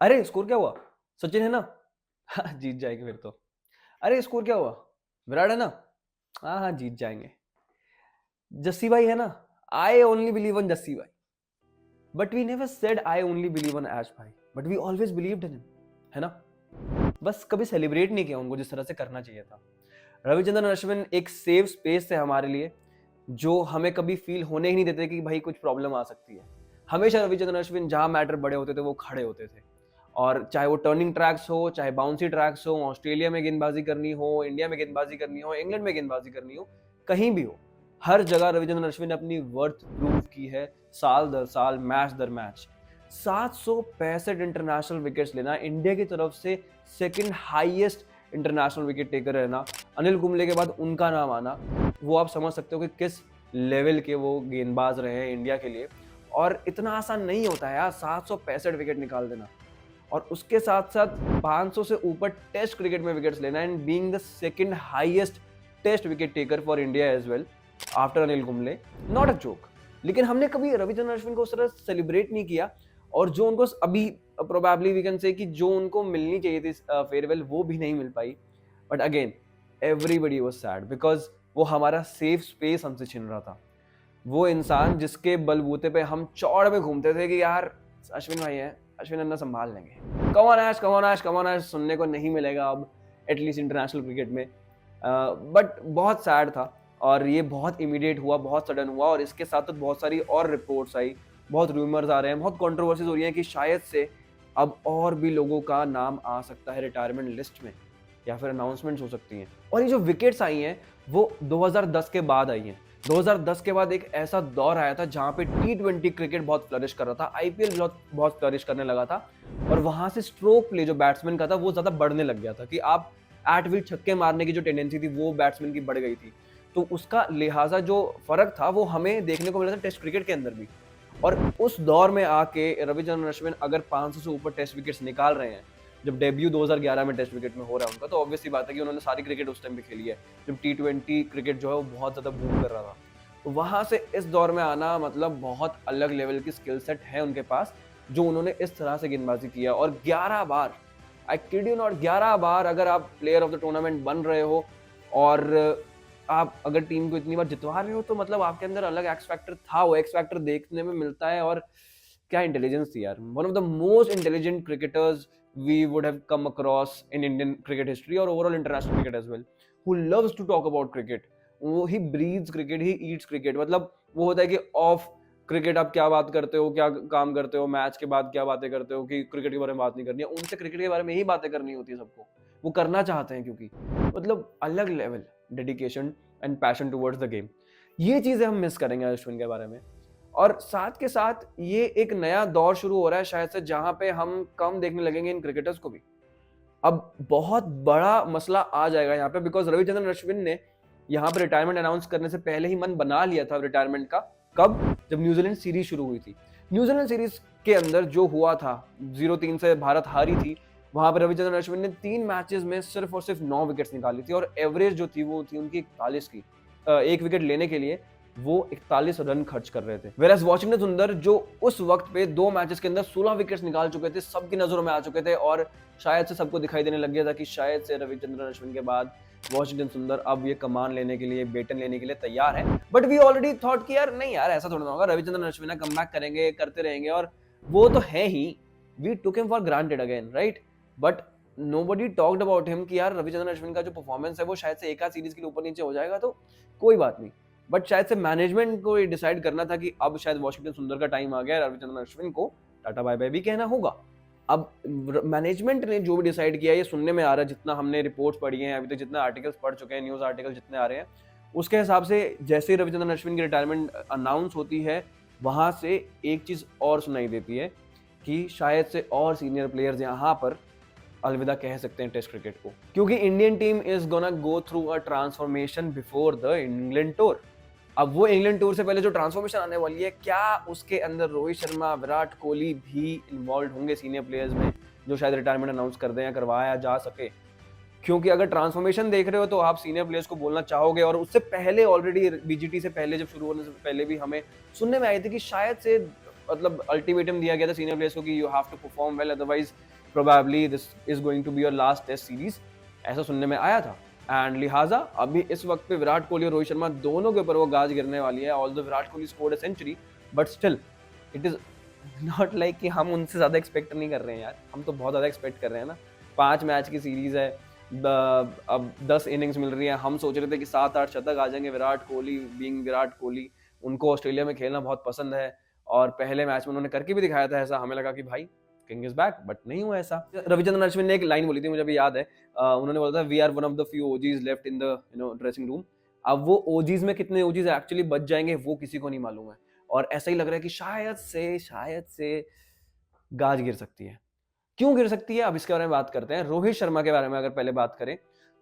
अरे स्कोर क्या हुआ? सचिन है ना? हाँ, जीत जाएंगे फिर तो। अरे स्कोर क्या हुआ? विराट है ना? हाँ हाँ, जीत जाएंगे। जस्सी भाई है ना? I only believe on Jassi भाई। But we never said I only believe on Ash भाई, but we always believed in him, है ना? बस कभी सेलिब्रेट नहीं किया उनको जिस तरह से करना चाहिए था। रविचंद्रन अश्विन एक सेफ स्पेस थे हमारे लिए, जो हमें कभी फील होने ही नहीं देते कि भाई कुछ प्रॉब्लम आ सकती है। हमेशा रविचंद्रन अश्विन जहां मैटर बड़े होते थे वो खड़े होते थे। और चाहे वो टर्निंग ट्रैक्स हो, चाहे बाउंसी ट्रैक्स हो, ऑस्ट्रेलिया में गेंदबाजी करनी हो, इंडिया में गेंदबाजी करनी हो, इंग्लैंड में गेंदबाजी करनी हो, कहीं भी हो, हर जगह रविचंद्रन अश्विन ने अपनी वर्थ प्रूव की है, साल दर साल, मैच दर मैच। 765 इंटरनेशनल विकेट्स लेना, इंडिया की तरफ से second highest international wicket taker रहना, अनिल कुंबले के बाद उनका नाम आना, वो आप समझ सकते हो कि किस लेवल के वो गेंदबाज रहे हैं इंडिया के लिए। और इतना आसान नहीं होता है यार 765 विकेट निकाल देना, और उसके साथ साथ 500 से ऊपर टेस्ट क्रिकेट में विकेट्स लेना, and being the second highest test wicket taker for India as well after Anil Kumble. Not a joke. लेकिन हमने कभी रविचंद्रन अश्विन को उस तरह सेलिब्रेट नहीं किया, और जो उनको अभी प्रोबेबली वी कैन से कि जो उनको मिलनी चाहिए थी फेयरवेल, वो भी नहीं मिल पाई। But again everybody was sad because वो हमारा सेफ स्पेस हमसे छीन रहा था। वो इंसान जिसके बलबूते पे हम चौड़ में घूमते थे कि यार अश्विन भाई है, अश्विन अन्ना संभाल लेंगे, come on Ash, come on Ash, come on Ash, सुनने को नहीं मिलेगा अब एटलीस्ट इंटरनेशनल क्रिकेट में। बट बहुत सैड था, और ये बहुत इमीडिएट हुआ, बहुत सडन हुआ, और इसके साथ तो बहुत सारी और रिपोर्ट्स आई, बहुत रूमर्स आ रहे हैं, बहुत कंट्रोवर्सीज हो रही हैं कि शायद से अब और भी लोगों का नाम आ सकता है रिटायरमेंट लिस्ट में, या फिर अनाउंसमेंट्स हो सकती हैं। और ये जो विकेट्स आई हैं वो 2010 के बाद आई हैं। 2010 के बाद एक ऐसा दौर आया था जहां पे टी20 क्रिकेट बहुत फ्लरिश कर रहा था, आईपीएल बहुत बहुत फ्लरिश करने लगा था, और वहां से स्ट्रोक प्ले जो बैट्समैन का था वो ज्यादा बढ़ने लग गया था कि आप एट विल छक्के मारने की जो टेंडेंसी थी वो बैट्समैन की बढ़ गई थी। तो उसका लिहाजा जो फर्क था वो हमें देखने को मिला था टेस्ट क्रिकेट के अंदर भी। और उस दौर में आके रविचंद्रन अश्विन अगर 500 से ऊपर टेस्ट विकेट्स निकाल रहे हैं, जब डेब्यू 2011 में टेस्ट विकेट में हो रहा है उनका, तो ऑब्वियस सी बात है कि उन्होंने सारी क्रिकेट उस टाइम पे खेली है जब टी20 क्रिकेट जो है वो बहुत ज्यादा बूम कर रहा था। तो वहां से इस दौर में आना मतलब बहुत अलग लेवल की स्किल सेट है उनके पास, जो उन्होंने इस तरह से गेंदबाजी किया। और 11 बार, आई किड यू नॉट, 11 बार अगर आप प्लेयर ऑफ द टूर्नामेंट बन रहे हो, और आप अगर टीम को इतनी बार जितवा रहे हो, तो मतलब आपके अंदर अलग एक्स फैक्टर था। वो एक्स फैक्टर देखने में मिलता है। और क्या इंटेलिजेंस थी यार, one of the most intelligent cricketers we would have come across in Indian cricket history और overall international cricket as well, who loves to talk about cricket. वो he breathes cricket, he eats cricket. मतलब वो होता है कि of cricket आप क्या बात करते हो, क्या काम करते हो, मैच के बाद क्या बातें करते हो, कि क्रिकेट के बारे में बात नहीं करनी है, उनसे क्रिकेट के बारे में ही बातें करनी होती है सबको। वो करना चाहते हैं क्योंकि मतलब अलग level dedication and passion towards the game. ये चीजें हम मिस करेंगे अश्विन के बारे में। और साथ के साथ ये एक नया दौर शुरू हो रहा है शायद से, जहां पे हम कम देखने लगेंगे इन क्रिकेटर्स को भी। अब बहुत बड़ा मसला आ जाएगा यहाँ पे, बिकॉज रविचंद्रन अश्विन ने यहाँ पे रिटायरमेंट अनाउंस करने से पहले ही मन बना लिया था रिटायरमेंट का। कब? जब न्यूजीलैंड सीरीज शुरू हुई थी। न्यूजीलैंड सीरीज के अंदर जो हुआ था, 0-3 से भारत हारी थी, वहां पर रविचंद्रन अश्विन ने 3 मैचेस में सिर्फ और सिर्फ 9 विकेट्स निकाली थी, और एवरेज जो थी वो थी उनकी 41 की। एक विकेट लेने के लिए वो 41 रन खर्च कर रहे थे। वेराज वाशिंगटन सुंदर जो उस वक्त पे 2 मैचेस के अंदर 16 विकेट्स निकाल चुके थे, सबकी नजरों में आ चुके थे, और शायद से सबको दिखाई देने लग गया था कि शायद से रविचंद्रन अश्विन के बाद वाशिंगटन सुंदर अब ये कमान लेने के लिए, बेटन लेने के लिए तैयार है। बट वी ऑलरेडी थॉट कि यार नहीं यार, ऐसा थोड़ा ना होगा, रविचंद्रन अश्विन कमबैक करेंगे, करते रहेंगे, और वो तो है ही। We took him for granted again, right? But nobody talked about him कि यार रविचंद्रन अश्विन का जो परफॉर्मेंस है वो शायद से एक आध सीरीज के लिए ऊपर नीचे हो जाएगा, तो कोई बात नहीं। बट शायद से मैनेजमेंट को ये डिसाइड करना था कि अब शायद वाशिंगटन सुंदर का टाइम आ गया, रविचंद्रन अश्विन को टाटा बाय बाय भी कहना होगा। अब मैनेजमेंट ने जो भी डिसाइड किया, ये सुनने में आ रहा है, जितना हमने रिपोर्ट्स पढ़ी हैं अभी तक, जितने आर्टिकल्स पढ़ चुके हैं, न्यूज़ आर्टिकल जितने आ रहे हैं, उसके हिसाब से जैसे ही रविचंद्रन अश्विन की रिटायरमेंट अनाउंस होती है, वहां से एक चीज और सुनाई देती है कि शायद से और सीनियर प्लेयर्स यहाँ पर अलविदा कह सकते हैं टेस्ट क्रिकेट को, क्योंकि Indian team is gonna go through a transformation before the England tour. अब वो इंग्लैंड टूर से पहले जो ट्रांसफॉर्मेशन आने वाली है, क्या उसके अंदर रोहित शर्मा, विराट कोहली भी इन्वॉल्व होंगे सीनियर प्लेयर्स में, जो शायद रिटायरमेंट अनाउंस कर दें या करवाया जा सके? क्योंकि अगर ट्रांसफॉर्मेशन देख रहे हो तो आप सीनियर प्लेयर्स को बोलना चाहोगे, और उससे पहले ऑलरेडी बीजीटी से पहले, जब शुरू होने से पहले भी हमें सुनने में आई थी कि शायद से मतलब अल्टीमेटम दिया गया था सीनियर प्लेयर्स को कि you have to perform well, otherwise probably this is going to be your last test series, ऐसा सुनने में आया था। एंड लिहाजा अभी इस वक्त पे विराट कोहली और रोहित शर्मा दोनों के ऊपर वो गाज गिरने वाली है। Although Virat Kohli scored a century, but still it is not like कि हम उनसे ज्यादा एक्सपेक्ट नहीं कर रहे हैं यार, हम तो बहुत ज्यादा एक्सपेक्ट कर रहे हैं ना। 5 मैच की सीरीज है, अब 10 इनिंग्स मिल रही है, हम सोच रहे थे कि 7-8 शतक आ जाएंगे। विराट कोहली बीइंग विराट कोहली, उनको ऑस्ट्रेलिया में खेलना बहुत पसंद है और पहले मैच में उन्होंने करके भी दिखाया था ऐसा, हमें लगा कि भाई किंग इज बैक, बट नहीं हुआ ऐसा। रविचंद्रन अश्विन ने एक लाइन बोली थी, मुझे अभी याद है, उन्होंने बोला था we are one of the few OGs left in the dressing room. अब वो ओजीज में कितने ओजीज एक्चुअली बच जाएंगे वो किसी को नहीं मालूम है, और ऐसा ही लग रहा है कि शायद से गाज गिर सकती है। क्यों गिर सकती है, अब इसके बारे में बात करते हैं। रोहित शर्मा के बारे में अगर पहले बात करें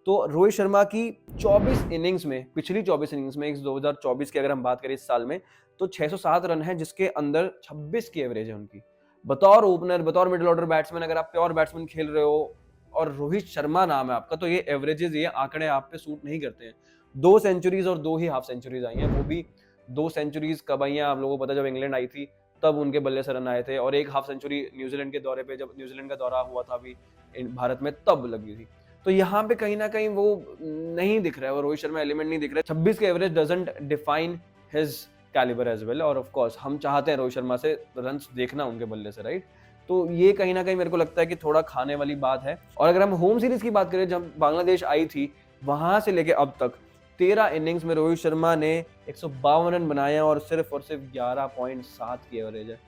तो रोहित शर्मा की 24 इनिंग्स में, पिछली 24 इनिंग्स में, 2024 की अगर हम बात करें इस साल में, तो 607 रन है, जिसके अंदर 26 की एवरेज है उनकी। बतौर ओपनर, बतौर मिडिल ऑर्डर बैट्समैन, अगर आप प्योर बैट्समैन खेल रहे हो और रोहित शर्मा नाम है आपका, तो ये एवरेजेस, ये आंकड़े आप पे सूट नहीं करते हैं। 2 सेंचुरीज और 2 ही हाफ सेंचुरीज आई हैं, वो भी 2 सेंचुरीज कब आई हैं आप लोगों को पता, जब इंग्लैंड आई थी तब उनके बल्ले से रन आए थे, और 1 हाफ सेंचुरी न्यूजीलैंड के दौरे पे, जब न्यूजीलैंड का दौरा हुआ था अभी भारत में, तब लगी थी। तो यहाँ पे कहीं ना कहीं वो नहीं दिख रहा है, वो रोहित शर्मा एलिमेंट नहीं दिख रहा है। 26 के average doesn't define his calibre as well, और ऑफ कोर्स हम चाहते हैं रोहित शर्मा से रन्स देखना उनके बल्ले से, राइट। तो ये कहीं ना कहीं मेरे को लगता है कि थोड़ा खाने वाली बात है। और अगर हम होम सीरीज की बात करें, जब बांग्लादेश आई थी, वहां से लेके अब तक 13 इनिंग्स में रोहित शर्मा ने 152 रन बनाए हैं और सिर्फ 11.7 की एवरेज है,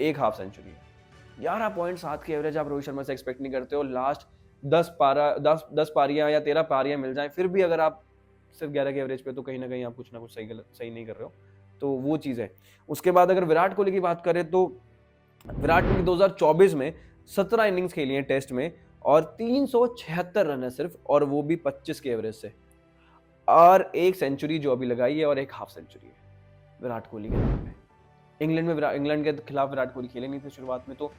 1 हाफ सेंचुरी है। 11.7 की एवरेज आप रोहित शर्मा से एक्सपेक्ट नहीं करते हो। लास्ट 10 पारियां या 13 पारियां मिल जाएं, फिर भी अगर आप सिर्फ 11 की एवरेज पे, तो कहीं ना कहीं आप कुछ ना कुछ सही नहीं कर रहे हो, तो वो चीज़ है। उसके बाद अगर विराट कोहली की बात करें, तो विराट कोहली 2024 में 17 इनिंग्स खेली हैं टेस्ट में, और 376 रन है सिर्फ, और वो भी 25 की एवरेज से, और 1 सेंचुरी जो अभी लगाई है, और 1 हाफ सेंचुरी है विराट कोहली के नाम पे। इंग्लैंड के खिलाफ विराट कोहली खेले नहीं थे शुरुआत में, तो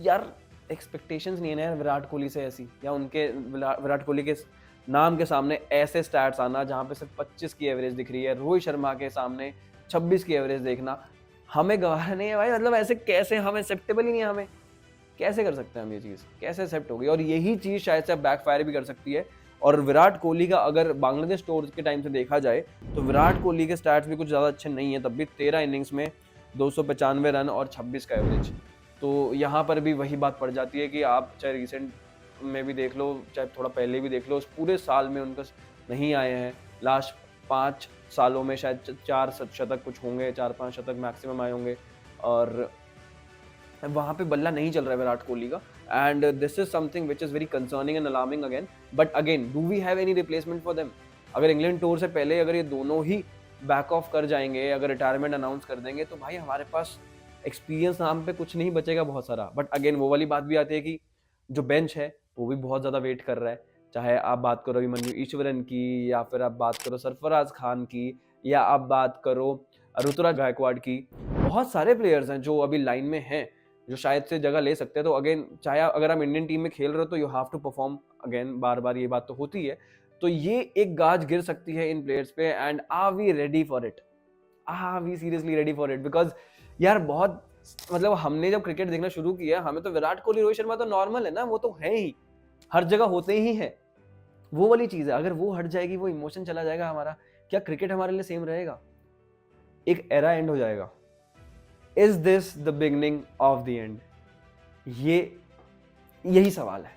यार एक्सपेक्टेशंस नहीं है ना यार विराट कोहली से ऐसी, या उनके विराट कोहली के नाम के सामने ऐसे स्टैट्स आना जहां पे सिर्फ 25 की एवरेज दिख रही है, रोहित शर्मा के सामने 26 की एवरेज देखना, हमें गवारा नहीं है भाई। मतलब ऐसे कैसे, हमें एक्सेप्टेबल ही नहीं है, हमें कैसे कर सकते हैं हम ये चीज़, कैसे एक्सेप्ट होगी। और यही चीज़ शायद से बैकफायर भी कर सकती है। और विराट कोहली का अगर बांग्लादेश टूर के टाइम से देखा जाए, तो विराट कोहली के स्टैट्स भी कुछ ज़्यादा अच्छे नहीं है, तब भी 13 इनिंग्स में 295 रन और 26 का एवरेज। तो यहाँ पर भी वही बात पड़ जाती है कि आप चाहे रिसेंट में भी देख लो, चाहे थोड़ा पहले भी देख लो, उस पूरे साल में उनका नहीं आए हैं। लास्ट 5 सालों में शायद 4 शतक कुछ होंगे, 4-5 शतक मैक्सिमम आए होंगे, और वहाँ पे बल्ला नहीं चल रहा है विराट कोहली का। And this is something which is very concerning and alarming again. But again, do we have any replacement for them? अगर इंग्लैंड टूर से पहले अगर ये दोनों ही बैक ऑफ कर जाएंगे, अगर रिटायरमेंट अनाउंस कर देंगे, तो भाई हमारे पास एक्सपीरियंस नाम पे कुछ नहीं बचेगा बहुत सारा। बट अगेन वो वाली बात भी आती है कि जो बेंच है वो भी बहुत ज़्यादा वेट कर रहा है। चाहे आप बात करो अभिमन्यु ईश्वरन की, या फिर आप बात करो सरफराज खान की, या आप बात करो ऋतुराज गायकवाड़ की, बहुत सारे प्लेयर्स हैं जो अभी लाइन में हैं, जो शायद से जगह ले सकते हैं। तो अगेन, चाहे अगर आप इंडियन टीम में खेल रहे हो, तो you have to perform again, बार बार ये बात तो होती है। तो ये एक गाज गिर सकती है इन प्लेयर्स पे। And are we ready for it? Are we seriously ready for it? Because यार बहुत, मतलब हमने जब क्रिकेट देखना शुरू किया, हमें तो विराट कोहली रोहित शर्मा तो नॉर्मल है ना, वो तो है ही, हर जगह होते ही है। वो वाली चीज है, अगर वो हट जाएगी, वो इमोशन चला जाएगा हमारा, क्या क्रिकेट हमारे लिए सेम रहेगा? एक एरा एंड हो जाएगा। Is this the beginning of the end? यही सवाल है।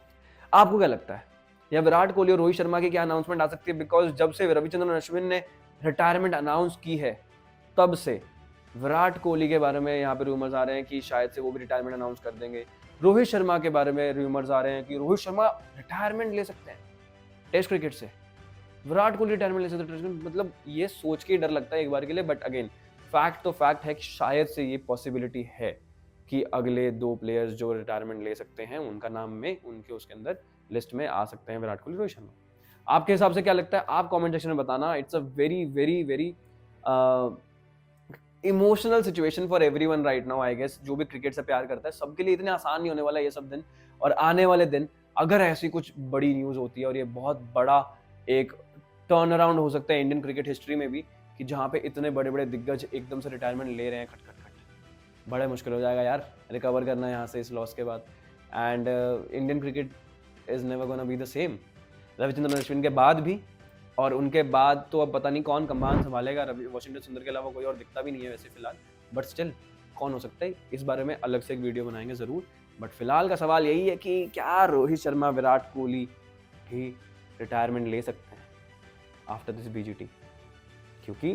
आपको क्या लगता है, या विराट कोहली और रोहित शर्मा की क्या अनाउंसमेंट आ सकती है? बिकॉज जब से रविचंद्रन अश्विन ने रिटायरमेंट अनाउंस की है, तब से विराट कोहली के बारे में यहाँ पे रूमर्स आ रहे हैं कि शायद से वो भी रिटायरमेंट अनाउंस कर देंगे। रोहित शर्मा के बारे में रूमर्स आ रहे हैं कि रोहित शर्मा रिटायरमेंट ले सकते हैं टेस्ट क्रिकेट से, विराट कोहली रिटायरमेंट ले सकते हैं। मतलब ये सोच के डर लगता है एक बार के लिए। बट अगेन, फैक्ट तो फैक्ट है कि शायद से ये पॉसिबिलिटी है कि अगले 2 प्लेयर्स जो रिटायरमेंट ले सकते हैं, उनका नाम में, उनके उसके अंदर लिस्ट में आ सकते हैं विराट कोहली, रोहित शर्मा। आपके हिसाब से क्या लगता है? आप कमेंट सेक्शन में बताना। It's a very very very emotional situation for everyone right now, I guess. जो भी क्रिकेट से प्यार करता है, सबके लिए इतने आसान नहीं होने वाला ये सब दिन। और आने वाले दिन अगर ऐसी कुछ बड़ी न्यूज़ होती है, और ये बहुत बड़ा एक टर्न अराउंड हो सकता है इंडियन क्रिकेट हिस्ट्री में भी, कि जहाँ पे इतने बड़े बड़े दिग्गज एकदम से रिटायरमेंट ले रहे हैं खट खट खट, बड़ा मुश्किल हो जाएगा यार रिकवर करना यहाँ से इस लॉस के बाद। And Indian cricket is never gonna be the same. Ravichandran Ashwin के बाद भी, और उनके बाद तो अब पता नहीं कौन कमान संभालेगा। वॉशिंगटन सुंदर के अलावा कोई और दिखता भी नहीं है वैसे फिलहाल, बट स्टिल कौन हो सकता है, इस बारे में अलग से एक वीडियो बनाएंगे ज़रूर। बट फिलहाल का सवाल यही है कि क्या रोहित शर्मा, विराट कोहली भी रिटायरमेंट ले सकते हैं आफ्टर दिस बीजीटी, क्योंकि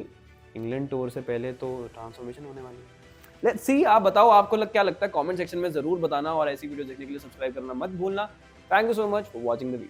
इंग्लैंड टूर से पहले तो ट्रांसफॉर्मेशन होने वाली है। लेट्स सी, आप बताओ आपको क्या लगता है, कमेंट सेक्शन में ज़रूर बताना, और ऐसी वीडियो देखने के लिए सब्सक्राइब करना मत भूलना। Thank you so much for watching the video.